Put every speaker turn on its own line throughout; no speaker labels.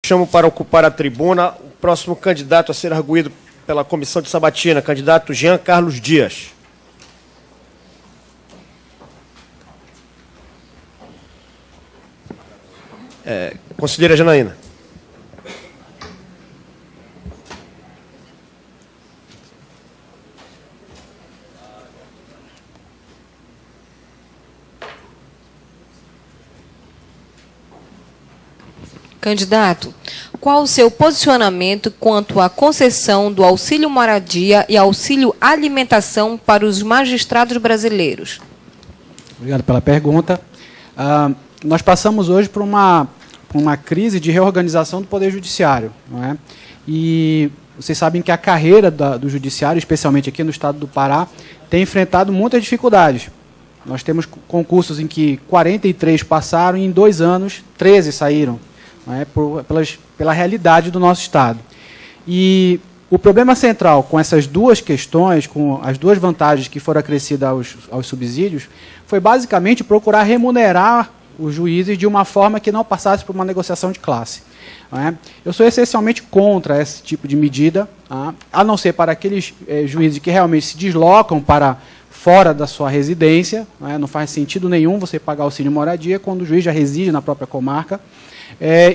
Chamo para ocupar a tribuna o próximo candidato a ser arguido pela Comissão de Sabatina, candidato Jean Carlos Dias. Conselheira Janaína.
Candidato, qual o seu posicionamento quanto à concessão do auxílio moradia e auxílio alimentação para os magistrados brasileiros?
Obrigado pela pergunta. Nós passamos hoje por uma crise de reorganização do Poder Judiciário, não é? E vocês sabem que a carreira do Judiciário, especialmente aqui no estado do Pará, tem enfrentado muitas dificuldades. Nós temos concursos em que 43 passaram e em 2 anos 13 saíram. Pela realidade do nosso Estado. E o problema central com essas duas questões, com as duas vantagens que foram acrescidas aos subsídios, foi basicamente procurar remunerar os juízes de uma forma que não passasse por uma negociação de classe. Eu sou essencialmente contra esse tipo de medida, a não ser para aqueles juízes que realmente se deslocam para fora da sua residência. Não faz sentido nenhum você pagar auxílio moradia quando o juiz já reside na própria comarca.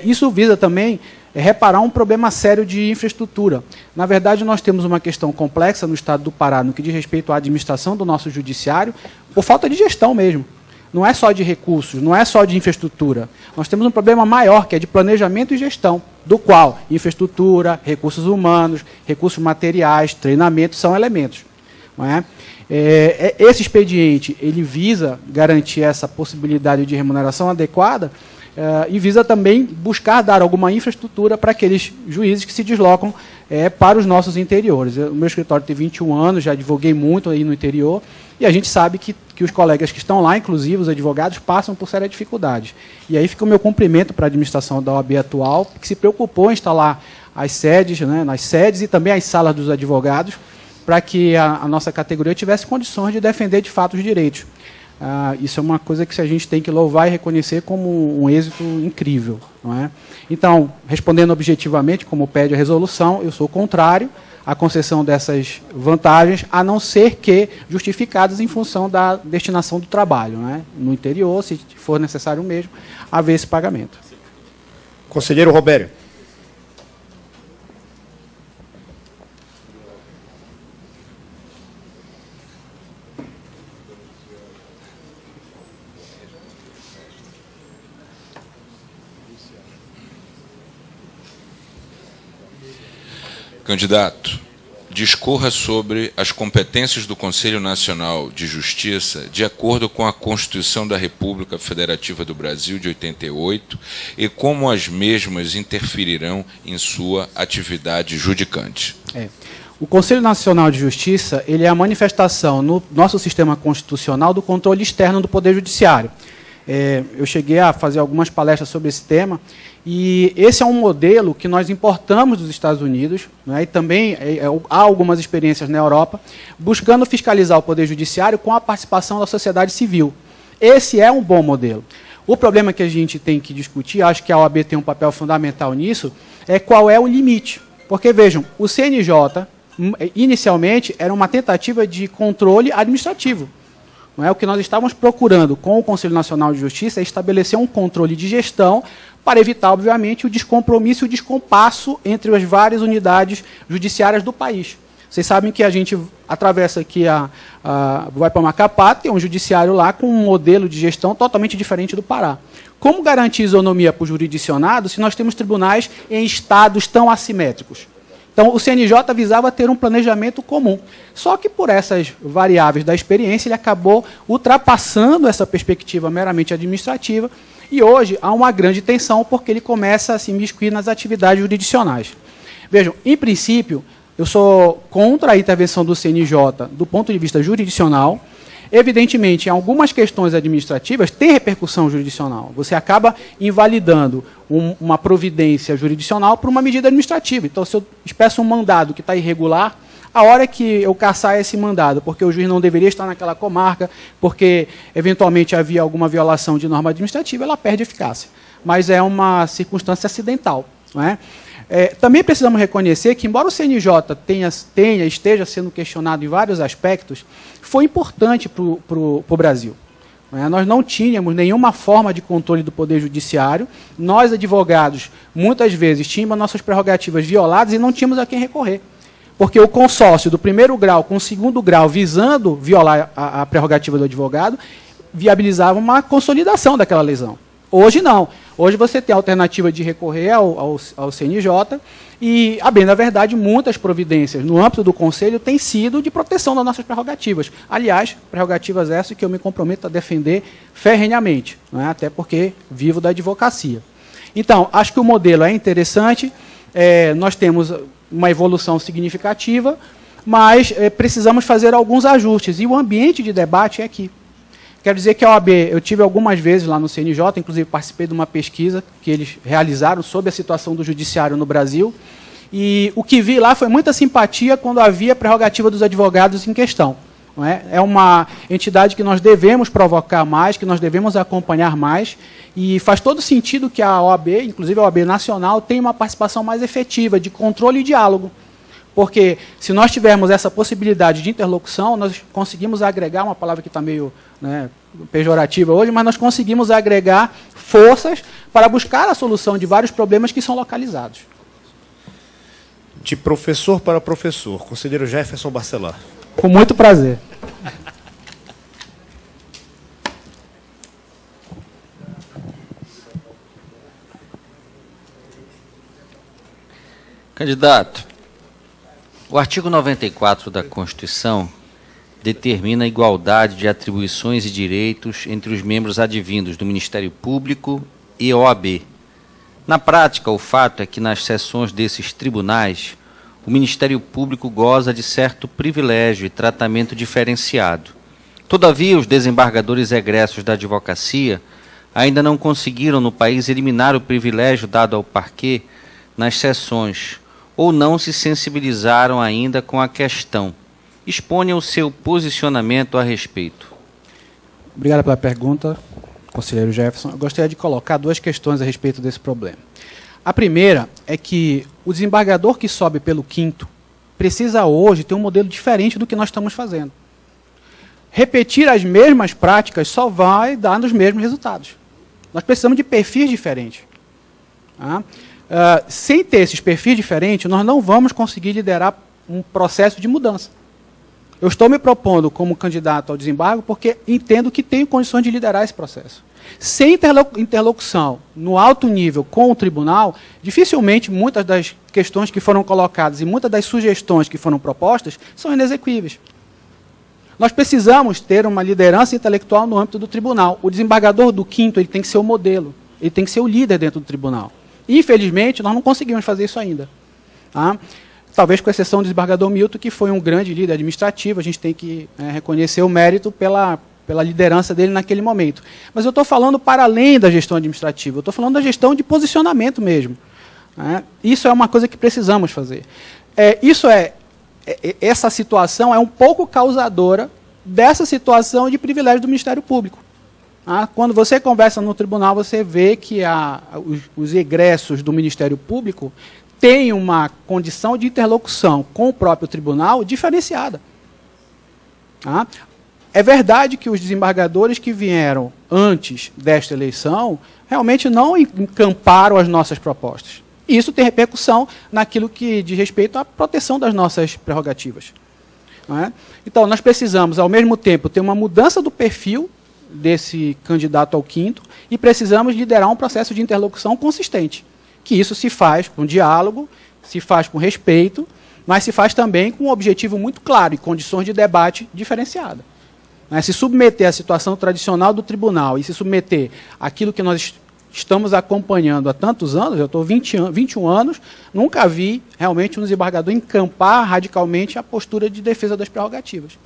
Isso visa também reparar um problema sério de infraestrutura. Na verdade, nós temos uma questão complexa no estado do Pará, no que diz respeito à administração do nosso judiciário, por falta de gestão mesmo. Não é só de recursos, não é só de infraestrutura. Nós temos um problema maior, que é de planejamento e gestão, do qual infraestrutura, recursos humanos, recursos materiais, treinamento são elementos. Não é? Esse expediente ele visa garantir essa possibilidade de remuneração adequada, e visa também buscar dar alguma infraestrutura para aqueles juízes que se deslocam para os nossos interiores. O meu escritório tem 21 anos, já advoguei muito aí no interior, e a gente sabe que os colegas que estão lá, inclusive os advogados, passam por sérias dificuldades. E aí fica o meu cumprimento para a administração da OAB atual, que se preocupou em instalar as sedes, nas sedes e também as salas dos advogados, para que a nossa categoria tivesse condições de defender de fato os direitos. Isso é uma coisa que a gente tem que louvar e reconhecer como um êxito incrível. Não é? Então, respondendo objetivamente, como pede a resolução, eu sou contrário à concessão dessas vantagens, a não ser que justificadas em função da destinação do trabalho. Não é? No interior, se for necessário mesmo, haver esse pagamento.
Conselheiro Robério.
Candidato, discorra sobre as competências do Conselho Nacional de Justiça de acordo com a Constituição da República Federativa do Brasil de 88 e como as mesmas interferirão em sua atividade judicante.
O Conselho Nacional de Justiça ele é a manifestação no nosso sistema constitucional do controle externo do Poder Judiciário. Eu cheguei a fazer algumas palestras sobre esse tema, e esse é um modelo que nós importamos dos Estados Unidos, né, e também há algumas experiências na Europa, buscando fiscalizar o Poder Judiciário com a participação da sociedade civil. Esse é um bom modelo. O problema que a gente tem que discutir, acho que a OAB tem um papel fundamental nisso, é qual é o limite. Porque, vejam, o CNJ, inicialmente, era uma tentativa de controle administrativo. Não é? O que nós estávamos procurando com o Conselho Nacional de Justiça é estabelecer um controle de gestão para evitar, obviamente, o descompromisso e o descompasso entre as várias unidades judiciárias do país. Vocês sabem que a gente atravessa aqui, vai para Macapá, tem um judiciário lá com um modelo de gestão totalmente diferente do Pará. Como garantir isonomia para o jurisdicionado se nós temos tribunais em estados tão assimétricos? Então, o CNJ visava ter um planejamento comum. Só que, por essas variáveis da experiência, ele acabou ultrapassando essa perspectiva meramente administrativa, e hoje há uma grande tensão, porque ele começa a se imiscuir nas atividades jurisdicionais. Vejam, em princípio, eu sou contra a intervenção do CNJ do ponto de vista jurisdicional. Evidentemente, em algumas questões administrativas tem repercussão jurisdicional. Você acaba invalidando uma providência jurisdicional por uma medida administrativa. Então, se eu peço um mandado que está irregular, a hora que eu cassar esse mandado, porque o juiz não deveria estar naquela comarca, porque eventualmente havia alguma violação de norma administrativa, ela perde eficácia. Mas é uma circunstância acidental. Não é? Também precisamos reconhecer que, embora o CNJ esteja sendo questionado em vários aspectos, foi importante para o Brasil. Nós não tínhamos nenhuma forma de controle do Poder Judiciário. Nós, advogados, muitas vezes tínhamos nossas prerrogativas violadas e não tínhamos a quem recorrer. Porque o consórcio do primeiro grau com o segundo grau, visando violar a prerrogativa do advogado, viabilizava uma consolidação daquela lesão. Hoje não. Hoje você tem a alternativa de recorrer ao CNJ e, a bem da verdade, muitas providências no âmbito do Conselho têm sido de proteção das nossas prerrogativas. Aliás, prerrogativas essas que eu me comprometo a defender ferrenhamente, não é? Até porque vivo da advocacia. Então, acho que o modelo é interessante, nós temos uma evolução significativa, mas precisamos fazer alguns ajustes, e o ambiente de debate é aqui. Quero dizer que a OAB, eu tive algumas vezes lá no CNJ, inclusive participei de uma pesquisa que eles realizaram sobre a situação do judiciário no Brasil, e o que vi lá foi muita simpatia quando havia prerrogativa dos advogados em questão. Não é? É uma entidade que nós devemos provocar mais, que nós devemos acompanhar mais, e faz todo sentido que a OAB, inclusive a OAB Nacional, tenha uma participação mais efetiva de controle e diálogo. Porque se nós tivermos essa possibilidade de interlocução, nós conseguimos agregar, uma palavra que está meio pejorativa hoje, mas nós conseguimos agregar forças para buscar a solução de vários problemas que são localizados.
De professor para professor, conselheiro Jefferson Barcelar.
Com muito prazer.
Candidato, o artigo 94 da Constituição determina a igualdade de atribuições e direitos entre os membros advindos do Ministério Público e OAB. Na prática, o fato é que nas sessões desses tribunais, o Ministério Público goza de certo privilégio e tratamento diferenciado. Todavia, os desembargadores egressos da advocacia ainda não conseguiram no país eliminar o privilégio dado ao parquet nas sessões, ou não se sensibilizaram ainda com a questão. Exponha o seu posicionamento a respeito.
Obrigado pela pergunta, conselheiro Jefferson. Eu gostaria de colocar duas questões a respeito desse problema. A primeira é que o desembargador que sobe pelo quinto precisa hoje ter um modelo diferente do que nós estamos fazendo. Repetir as mesmas práticas só vai dar os mesmos resultados. Nós precisamos de perfis diferentes. Sem ter esses perfis diferentes, nós não vamos conseguir liderar um processo de mudança. Eu estou me propondo como candidato ao desembargo porque entendo que tenho condições de liderar esse processo. Sem interlocução no alto nível com o tribunal, dificilmente muitas das questões que foram colocadas e muitas das sugestões que foram propostas são inexequíveis. Nós precisamos ter uma liderança intelectual no âmbito do tribunal. O desembargador do quinto ele tem que ser o modelo, ele tem que ser o líder dentro do tribunal. Infelizmente, nós não conseguimos fazer isso ainda. Talvez com exceção do desembargador Milton, que foi um grande líder administrativo, a gente tem que reconhecer o mérito pela liderança dele naquele momento. Mas eu estou falando para além da gestão administrativa, eu estou falando da gestão de posicionamento mesmo. Isso é uma coisa que precisamos fazer. Essa situação é um pouco causadora dessa situação de privilégio do Ministério Público. Quando você conversa no tribunal, você vê que os egressos do Ministério Público têm uma condição de interlocução com o próprio tribunal diferenciada. É verdade que os desembargadores que vieram antes desta eleição realmente não encamparam as nossas propostas. E isso tem repercussão naquilo que diz respeito à proteção das nossas prerrogativas. Então, nós precisamos, ao mesmo tempo, ter uma mudança do perfil desse candidato ao quinto e precisamos liderar um processo de interlocução consistente. Que isso se faz com diálogo, se faz com respeito, mas se faz também com um objetivo muito claro e condições de debate diferenciada. Se submeter à situação tradicional do tribunal e se submeter àquilo que nós estamos acompanhando há tantos anos, eu estou 21 anos, nunca vi realmente um desembargador encampar radicalmente a postura de defesa das prerrogativas.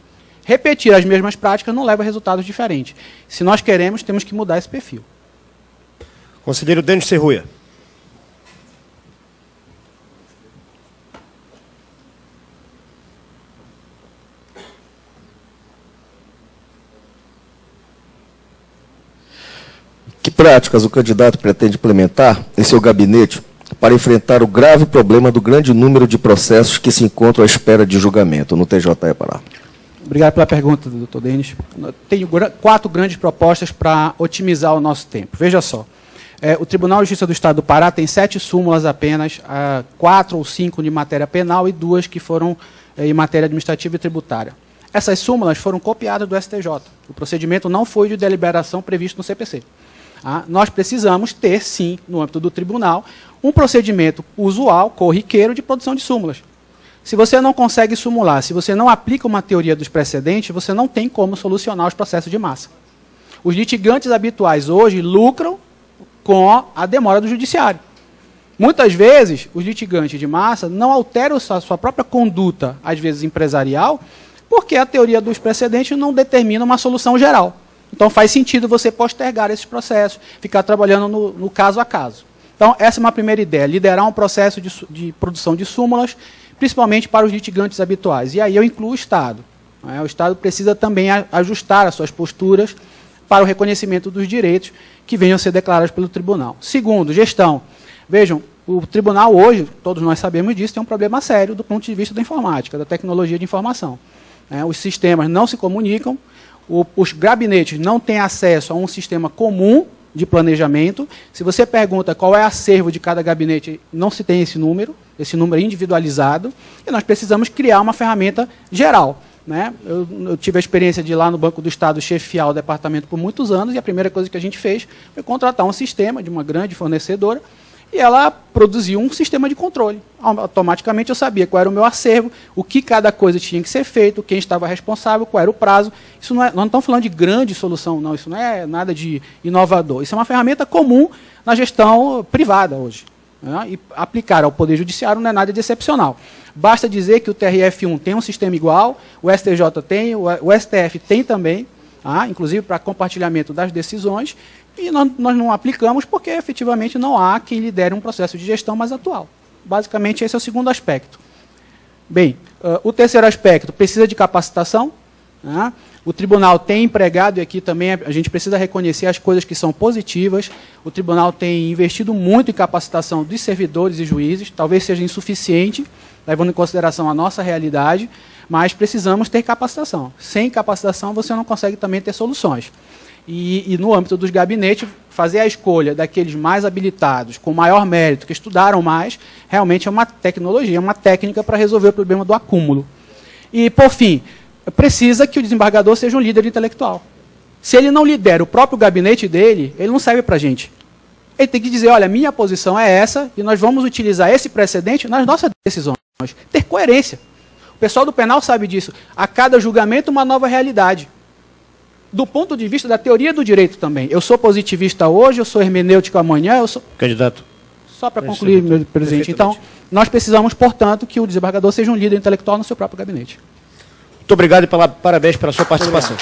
Repetir as mesmas práticas não leva a resultados diferentes. Se nós queremos, temos que mudar esse perfil.
Conselheiro Denis Serruia.
Que práticas o candidato pretende implementar em seu gabinete para enfrentar o grave problema do grande número de processos que se encontram à espera de julgamento no TJE Pará?
Obrigado pela pergunta, doutor Denis. Tenho 4 grandes propostas para otimizar o nosso tempo. Veja só. O Tribunal de Justiça do Estado do Pará tem 7 súmulas apenas, 4 ou 5 de matéria penal e 2 que foram em matéria administrativa e tributária. Essas súmulas foram copiadas do STJ. O procedimento não foi de deliberação previsto no CPC. Nós precisamos ter, sim, no âmbito do tribunal, um procedimento usual, corriqueiro, de produção de súmulas. Se você não consegue sumular, se você não aplica uma teoria dos precedentes, você não tem como solucionar os processos de massa. Os litigantes habituais hoje lucram com a demora do judiciário. Muitas vezes, os litigantes de massa não alteram a sua própria conduta, às vezes empresarial, porque a teoria dos precedentes não determina uma solução geral. Então, faz sentido você postergar esses processos, ficar trabalhando no caso a caso. Então, essa é uma primeira ideia, liderar um processo de produção de súmulas, principalmente para os litigantes habituais. E aí eu incluo o Estado. O Estado precisa também ajustar as suas posturas para o reconhecimento dos direitos que venham a ser declarados pelo tribunal. Segundo, gestão. Vejam, o tribunal hoje, todos nós sabemos disso, tem um problema sério do ponto de vista da informática, da tecnologia de informação. Os sistemas não se comunicam, os gabinetes não têm acesso a um sistema comum de planejamento. Se você pergunta qual é o acervo de cada gabinete, não se tem esse número é individualizado, e nós precisamos criar uma ferramenta geral. Eu tive a experiência de ir lá no Banco do Estado chefiar o departamento por muitos anos, e a primeira coisa que a gente fez foi contratar um sistema de uma grande fornecedora, e ela produziu um sistema de controle. Automaticamente eu sabia qual era o meu acervo, o que cada coisa tinha que ser feito, quem estava responsável, qual era o prazo. Isso nós não estamos falando de grande solução, não. Isso não é nada de inovador. Isso é uma ferramenta comum na gestão privada hoje. E aplicar ao Poder Judiciário não é nada de excepcional. Basta dizer que o TRF1 tem um sistema igual, o STJ tem, o STF tem também, inclusive para compartilhamento das decisões, e nós não aplicamos porque, efetivamente, não há quem lidere um processo de gestão mais atual. Basicamente, esse é o segundo aspecto. Bem, o terceiro aspecto, precisa de capacitação. O tribunal tem empregado, e aqui também a gente precisa reconhecer as coisas que são positivas. O tribunal tem investido muito em capacitação dos servidores e juízes, talvez seja insuficiente, levando em consideração a nossa realidade, mas precisamos ter capacitação. Sem capacitação, você não consegue também ter soluções. E no âmbito dos gabinetes, fazer a escolha daqueles mais habilitados, com maior mérito, que estudaram mais, realmente é uma tecnologia, é uma técnica para resolver o problema do acúmulo. E, por fim, precisa que o desembargador seja um líder intelectual. Se ele não lidera o próprio gabinete dele, ele não serve para a gente. Ele tem que dizer, olha, minha posição é essa, e nós vamos utilizar esse precedente nas nossas decisões. Ter coerência. O pessoal do penal sabe disso. A cada julgamento, uma nova realidade. Do ponto de vista da teoria do direito também. Eu sou positivista hoje, eu sou hermenêutico amanhã, eu sou...
Candidato.
Só para concluir, meu presidente. Então, nós precisamos, portanto, que o desembargador seja um líder intelectual no seu próprio gabinete.
Muito obrigado e parabéns pela sua participação.